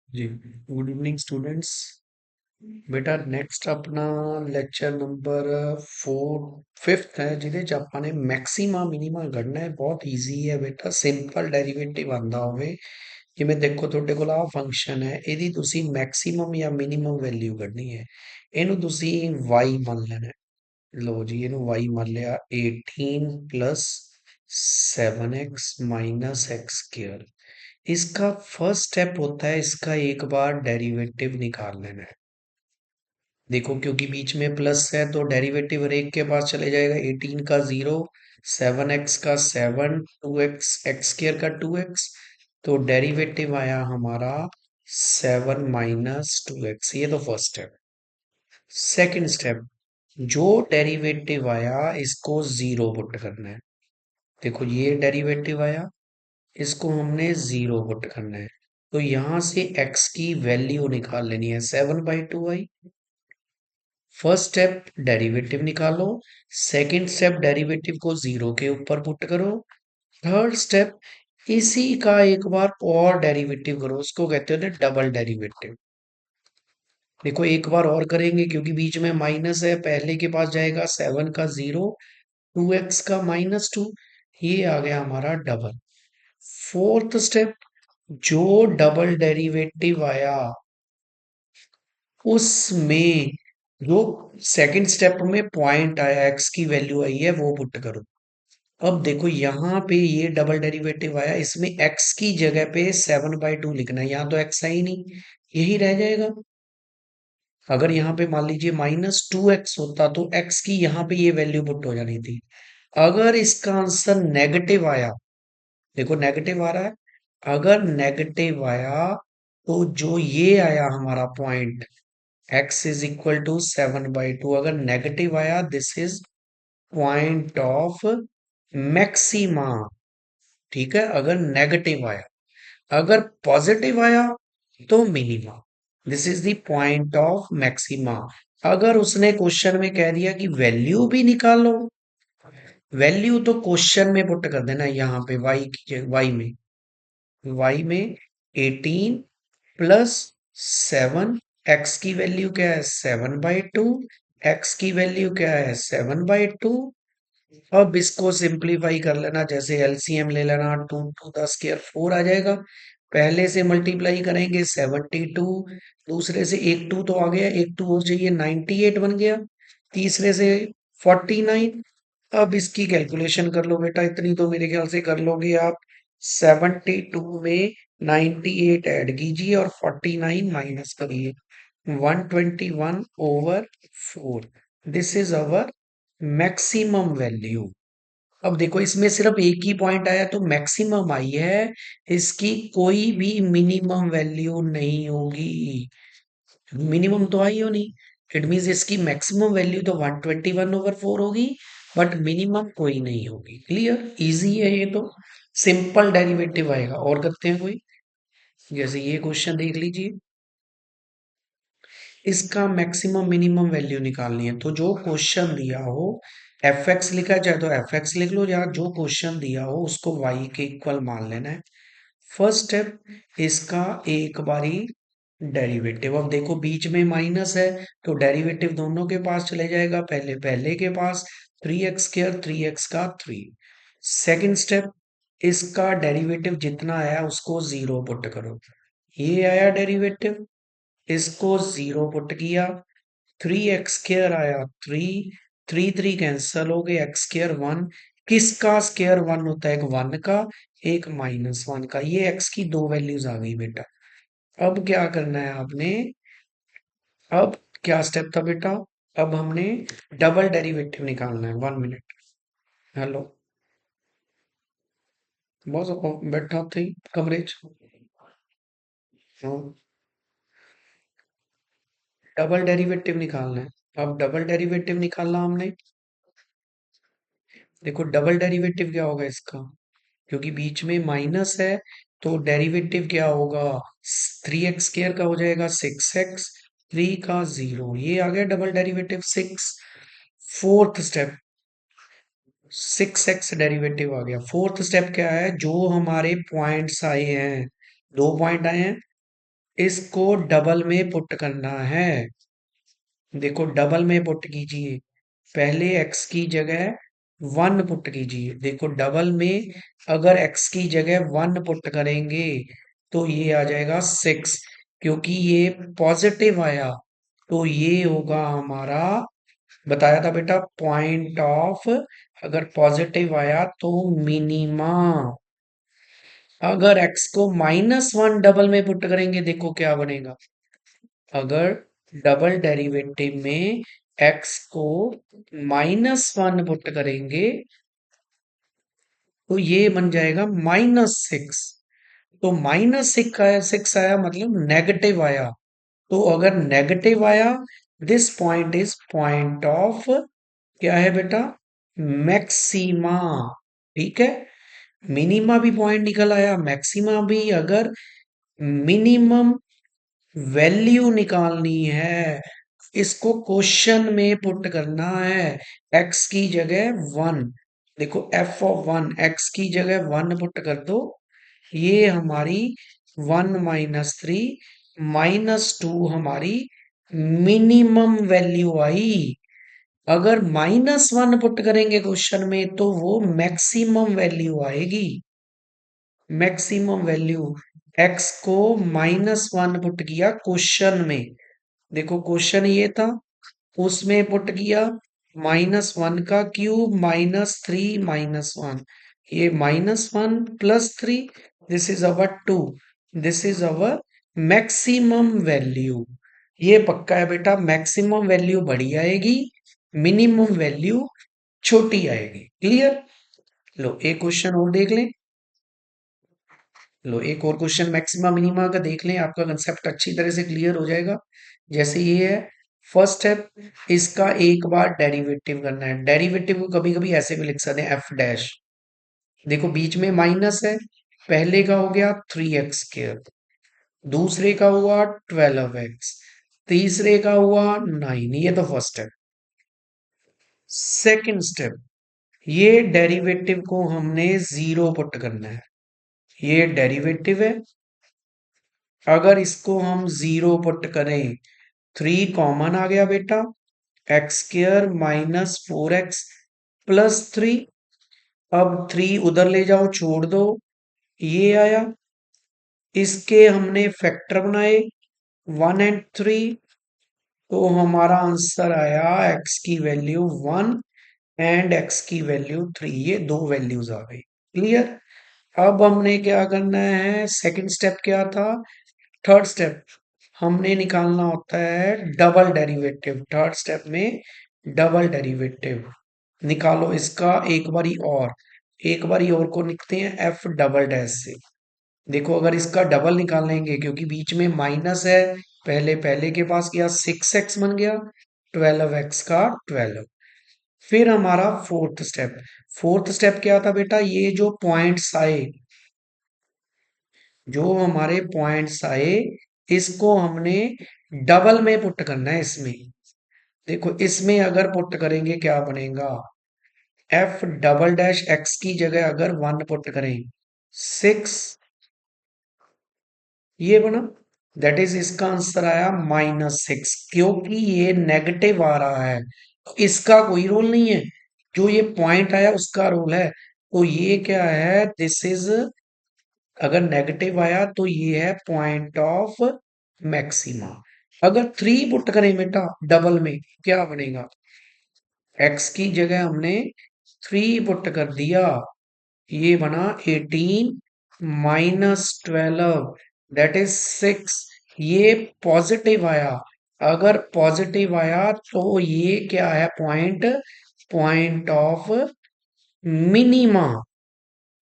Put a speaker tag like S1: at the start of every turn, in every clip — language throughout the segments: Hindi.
S1: जी गुड इवनिंग स्टूडेंट्स। बेटा नेक्स्ट अपना लेक्चर नंबर 5th है ਜਿਹਦੇ ਚ ਆਪਾਂ ਨੇ ਮੈਕਸਿਮਾ ਮਿਨੀਮਾ ਕੱਢਣਾ ਹੈ। ਬਹੁਤ ਈਜ਼ੀ ਹੈ ਬੇਟਾ, ਸਿੰਪਲ ਡੈਰੀਵੇਟਿਵ ਆਂਦਾ ਹੋਵੇ। ਜਿਵੇਂ ਦੇਖੋ ਤੁਹਾਡੇ ਕੋਲ ਆਹ ਫੰਕਸ਼ਨ ਹੈ, ਇਹਦੀ ਤੁਸੀਂ ਮੈਕਸਿਮਮ ਜਾਂ ਮਿਨੀਮਮ ਵੈਲਿਊ ਕੱਢਣੀ ਹੈ। ਇਹਨੂੰ ਤੁਸੀਂ y ਮੰਨ ਲੈਣਾ ਹੈ। ਲਓ ਜੀ, ਇਹਨੂੰ y ਮੰਨ ਲਿਆ। 18 plus 7x minus x square. इसका फर्स्ट स्टेप होता है, इसका एक बार डेरिवेटिव निकाल लेना है। देखो क्योंकि बीच में प्लस है तो डेरिवेटिव हर एक के पास चले जाएगा। 18 का 0, 7x का 7, 2x एक्स स्क्र का 2x, तो डेरिवेटिव आया हमारा 7 माइनस 2x। ये तो फर्स्ट स्टेप। सेकंड स्टेप, जो डेरिवेटिव आया इसको जीरो पुट करना है। देखो ये डेरिवेटिव आया, इसको हमने जीरो पुट करना है। तो यहां से x की वैल्यू निकाल लेनी है, 7/2y। फर्स्ट स्टेप डेरिवेटिव निकालो, सेकंड स्टेप डेरिवेटिव को जीरो के ऊपर पुट करो, थर्ड स्टेप इसी का एक बार और डेरिवेटिव करो, उसको कहते हैं डबल डेरिवेटिव। देखो एक बार और करेंगे क्योंकि बीच में माइनस है, पहले के पास जाएगा 7 का 0, 2x का -2, ये आ गया हमारा डबल। फोर्थ स्टेप, जो डबल डेरिवेटिव आया उसमें जो सेकंड स्टेप में पॉइंट आया, एक्स की वैल्यू आई है, वो पुट करो। अब देखो यहाँ पे ये डबल डेरिवेटिव आया, इसमें एक्स की जगह पे 7/2 लिखना है। यहाँ तो एक्स है ही नहीं, यही रह जाएगा। अगर यहाँ पे मान लीजिए -2x होता तो एक्स की यहाँ पे ये वैल्यू पुट हो जानी थी। अगर इसका आंसर नेगेटिव आया, देखो नेगेटिव आ रहा है, अगर नेगेटिव आया तो जो ये आया हमारा point x is equal to 7/2, अगर नेगेटिव आया this is point of maxima. ठीक है, अगर नेगेटिव आया। अगर पॉजिटिव आया तो minima. This is the point of maxima. अगर उसने क्वेश्चन में कह दिया कि वैल्यू भी निकालो, वैल्यू तो क्वेश्चन में पुट कर देना, यहाँ पे y में 18 प्लस 7, एक्स की वैल्यू क्या है 7/2, एक्स की वैल्यू क्या है 7/2। अब इसको सिंप्लीफाई कर लेना, जैसे एलसीएम ले लेना, 2 × 2 = 4 आ जाएगा। पहले से मल्टीप्लाई करेंगे 72, दूसरे से एक 2 तो आ गया, एक 2 और चाहिए, 98 बन गया, तीसरे से 49। अब इसकी कैलकुलेशन कर लो बेटा, इतनी तो मेरे ख्याल से कर लोगे आप। 72 में 98 ऐड कीजिए और 49 माइनस करिए, 121/4। This is our maximum value. अब देखो इसमें सिर्फ एक ही पॉइंट आया तो मैक्सिमम आई है, इसकी कोई भी मिनिमम वैल्यू नहीं होगी। मिनिमम तो आई हो नहीं, इट मीन्स इसकी मैक्सिमम वैल्यू तो 121/4 होगी, बट मिनिमम कोई नहीं होगी। क्लियर, इजी है ये तो। सिंपल डेरिवेटिव आएगा। और करते हैं कोई, जैसे ये क्वेश्चन देख लीजिए, इसका मैक्सिमम मिनिमम वैल्यू निकालनी है। तो जो क्वेश्चन दिया हो, एफ एक्स लिखा है चाहे तो एफ एक्स लिख लो, या जो क्वेश्चन दिया हो उसको वाई के इक्वल मान लेना है। फर्स्ट स्टेप, इसका एक बारी डेरिवेटिव। अब देखो बीच में माइनस है तो डेरिवेटिव दोनों के पास चले जाएगा, पहले पहले के पास 3x², 3x का 3। सेकंड स्टेप, इसका डेरिवेटिव जितना आया उसको जीरो पुट करो। ये आया डेरिवेटिव, इसको जीरो पुट किया, 3x² आया 3, 3 कैंसल हो गए, x² 1। किसका स्क्वायर 1 होता है? एक 1 का, एक -1 का। ये x की दो वैल्यूज आ गई बेटा। अब क्या करना है आपने, अब क्या स्टेप था बेटा, अब हमने डबल डेरिवेटिव निकालना है। 1 मिनट। हेलो बॉस, बैठा थे कमरे च। हाँ, डबल डेरिवेटिव निकालना है। अब डबल डेरिवेटिव निकालना हमने, देखो डबल डेरिवेटिव क्या होगा इसका, क्योंकि बीच में माइनस है तो डेरिवेटिव क्या होगा, 3x² का हो जाएगा 6x, 3 का 0, ये आ गया double derivative 6। Fourth step, 6x derivative आ गया। फोर्थ स्टेप क्या है, जो हमारे पॉइंट्स आए हैं, दो पॉइंट आए हैं, इसको डबल में पुट करना है। देखो डबल में पुट कीजिए। पहले x की जगह 1 पुट कीजिए। देखो डबल में अगर x की जगह 1 पुट करेंगे तो ये आ जाएगा 6, क्योंकि ये पॉजिटिव आया तो ये होगा हमारा, बताया था बेटा, पॉइंट ऑफ। अगर पॉजिटिव आया तो मिनिमा। अगर x को -1 डबल में पुट करेंगे, देखो क्या बनेगा। अगर डबल डेरिवेटिव में x को -1 पुट करेंगे तो ये बन जाएगा -6। तो -6 आया मतलब नेगेटिव आया। तो अगर नेगेटिव आया, this point is point of, क्या है बेटा, मैक्सिमा। ठीक है। मिनिमा भी पॉइंट निकल आया, मैक्सिमा भी। अगर मिनिमम वैल्यू निकालनी है, इसको क्वेश्चन में पुट करना है। x की जगह 1, देखो f(1) x की जगह 1 पुट कर दो। ये हमारी 1 - 3 -2 हमारी मिनिमम वैल्यू आई। अगर -1 पुट करेंगे क्वेश्चन में तो वो मैक्सिमम वैल्यू आएगी। मैक्सिमम वैल्यू, x को -1 पुट किया क्वेश्चन में। देखो क्वेश्चन ये था, उसमें पुट किया -1 का क्यूब -3 - 1, ये -1 +3, this is our 2, this is our maximum value. ये पक्का है बेटा, मैक्सिमम वैल्यू बड़ी आएगी, मिनिमम वैल्यू छोटी आएगी। क्लियर। लो एक क्वेश्चन और देख लें। लो एक और क्वेश्चन मैक्सिमा मिनिमा का देख लें, आपका कंसेप्ट अच्छी तरह से क्लियर हो जाएगा। जैसे ये है फर्स्ट स्टेप, इसका एक बार डेरिवेटिव करना है। डेरिवेटिव को कभी कभी ऐसे भी लिख सकते हैं एफ डैश। देखो बीच में माइनस है, पहले का हो गया 3x², दूसरे का हुआ 12x, तीसरे का हुआ 9। ये तो फर्स्ट स्टेप। सेकंड स्टेप, ये डेरिवेटिव को हमने जीरो पुट करना है। ये डेरिवेटिव है, अगर इसको हम जीरो पुट करें, 3 कॉमन आ गया बेटा, x² -4x +3। अब 3 उधर ले जाओ, छोड़ दो, ये आया। इसके हमने फैक्टर बनाए 1 और 3, तो हमारा आंसर आया x की वैल्यू 1 एंड x की वैल्यू 3। ये दो वैल्यूज आ गई। क्लियर। अब हमने क्या करना है, सेकंड स्टेप क्या था, थर्ड स्टेप, हमने निकालना होता है डबल डेरिवेटिव। थर्ड स्टेप में डबल डेरिवेटिव निकालो इसका एक बारी और को लिखते हैं एफ डबल डैश से। देखो अगर इसका डबल निकालेंगे, क्योंकि बीच में माइनस है, पहले पहले के पास गया 6x बन गया, 12x का 12। फिर हमारा फोर्थ स्टेप क्या था बेटा, ये जो पॉइंट्स आए, जो हमारे पॉइंट्स आए, इसको हमने डबल में पुट करना है इसमें। देखो इसमें अगर पुट करेंगे क्या बनेगा, एफ डबल डैश एक्स की जगह अगर 1 पुट करें 6, ये बना, दैट इज इसका आंसर आया -6। क्योंकि ये नेगेटिव आ रहा है तो इसका कोई रोल नहीं है, जो ये पॉइंट आया उसका रोल है। तो ये क्या है, दिस इज, अगर नेगेटिव आया तो ये है पॉइंट ऑफ मैक्सिमा। अगर 3 पुट करें बेटा डबल में, क्या बनेगा, x की जगह हमने 3 पुट कर दिया, ये बना 18 -12, दैट इज 6। ये पॉजिटिव आया, अगर पॉजिटिव आया तो ये क्या है, पॉइंट, पॉइंट ऑफ मिनिमा।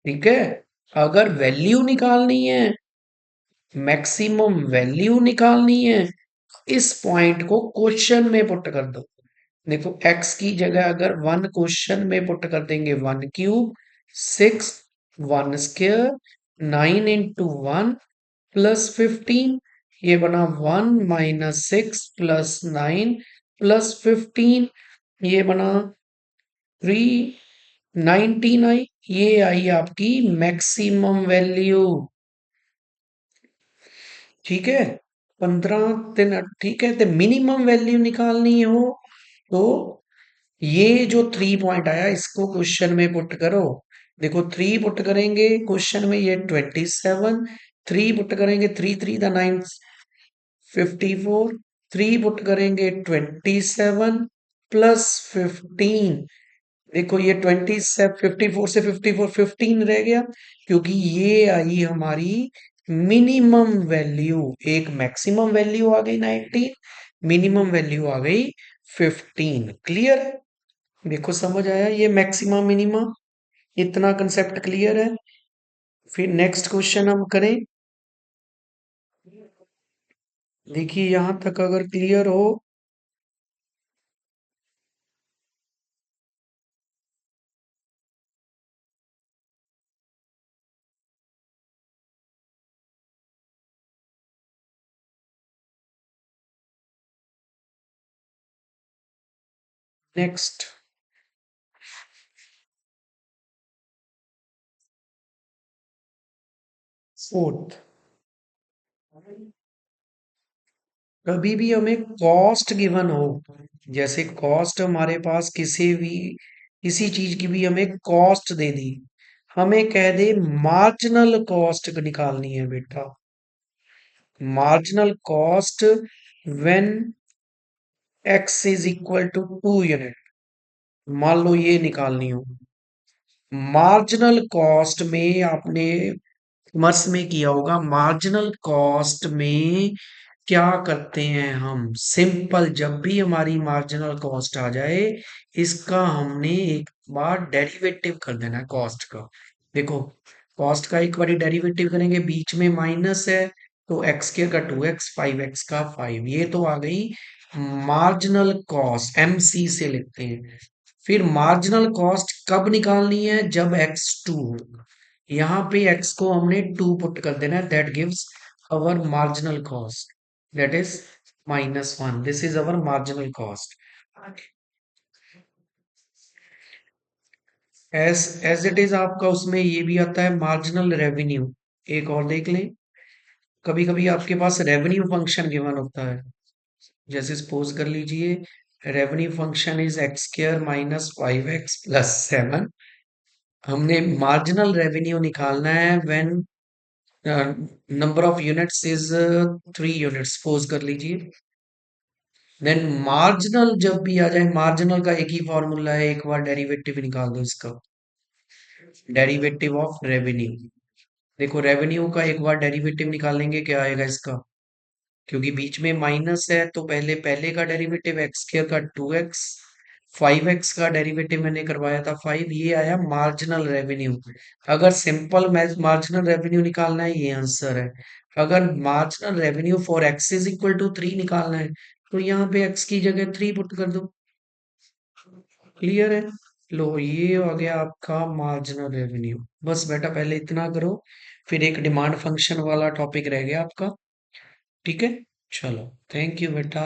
S1: ठीक है। अगर वैल्यू निकालनी है, मैक्सिमम वैल्यू निकालनी है, इस पॉइंट को क्वेश्चन में पुट कर दो। देखो x की जगह अगर 1 क्वेश्चन में पुट कर देंगे, 1³ 6, 1² 9 × 1 +15, ये बना 1 - 6 + 9 +15, ये बना 399। ये आई आपकी मैक्सिमम वैल्यू। ठीक है। 15 दिन, ठीक है। तो मिनिमम वैल्यू निकालनी हो तो ये जो 3 पॉइंट आया इसको क्वेश्चन में पुट करो। देखो 3 पुट करेंगे क्वेश्चन में, ये 27, 3 पुट करेंगे, 3 3 द 9, 54, 3 पुट करेंगे 27 प्लस 15। देखो ये 27, 54 से 54, 15 रह गया, क्योंकि ये आई हमारी मिनिमम वैल्यू। एक मैक्सिमम वैल्यू आ गई 19, मिनिमम वैल्यू आ गई 15। क्लियर है? देखो समझ आया ये मैक्सिमम मिनिमम, इतना कंसेप्ट क्लियर है। फिर नेक्स्ट क्वेश्चन हम करें। देखिए यहां तक अगर क्लियर हो, नेक्स्ट फोर्थ, कभी भी हमें कॉस्ट गिवन हो, जैसे कॉस्ट हमारे पास किसी भी, किसी चीज की भी हमें कॉस्ट दे दी, हमें कह दे मार्जिनल कॉस्ट निकालनी है बेटा, marginal cost when X is equal to 2 unit, मान लो ये निकालनी हो। मार्जिनल कॉस्ट में आपने कॉमर्स में किया होगा, मार्जिनल कॉस्ट में क्या करते हैं हम, सिंपल जब भी हमारी मार्जिनल कॉस्ट आ जाए, इसका हमने एक बार डेरिवेटिव कर देना है कॉस्ट का। देखो कॉस्ट का एक बार डेरिवेटिव करेंगे, बीच में माइनस है, तो एक्स स्क्र का 2x, 5x का 5, ये तो आ गई मार्जिनल कॉस्ट, एमसी से लिखते हैं। फिर मार्जिनल कॉस्ट कब निकालनी है, जब एक्स 2 हो। यहाँ पे एक्स को हमने 2 पुट कर देना है, that gives our marginal cost, that is -1, this is our marginal cost. As as it is आपका उसमें ये भी आता है मार्जिनल रेवेन्यू। एक और देख लें, कभी कभी आपके पास रेवेन्यू फंक्शन गिवन होता है, जैसे सपोज कर लीजिए revenue function is x square minus 5x+7। हमने मार्जिनल रेवेन्यू निकालना है when number of units is 3 units, suppose कर लीजिए। देन मार्जिनल जब भी आ जाए, मार्जिनल का एक ही फॉर्मूला है, एक बार डेरिवेटिव निकाल दो इसका, डेरिवेटिव ऑफ रेवेन्यू। देखो रेवेन्यू का एक बार डेरिवेटिव निकालेंगे, क्या आएगा इसका, क्योंकि बीच में माइनस है, तो पहले पहले का डेरिवेटिव एक्स स्क्र का 2x, 5x का डेरिवेटिव मैंने करवाया था 5, ये आया मार्जिनल रेवेन्यू। अगर सिंपल मार्जिनल रेवेन्यू निकालना है, ये आंसर है। अगर marginal revenue for X is equal to 3 निकालना है, तो यहाँ पे एक्स की जगह 3 पुट कर दो। क्लियर है? लो ये आ गया आपका मार्जिनल रेवेन्यू। बस बेटा पहले इतना करो, फिर एक डिमांड फंक्शन वाला टॉपिक रह गया आपका। ठीक है, चलो थैंक यू बेटा।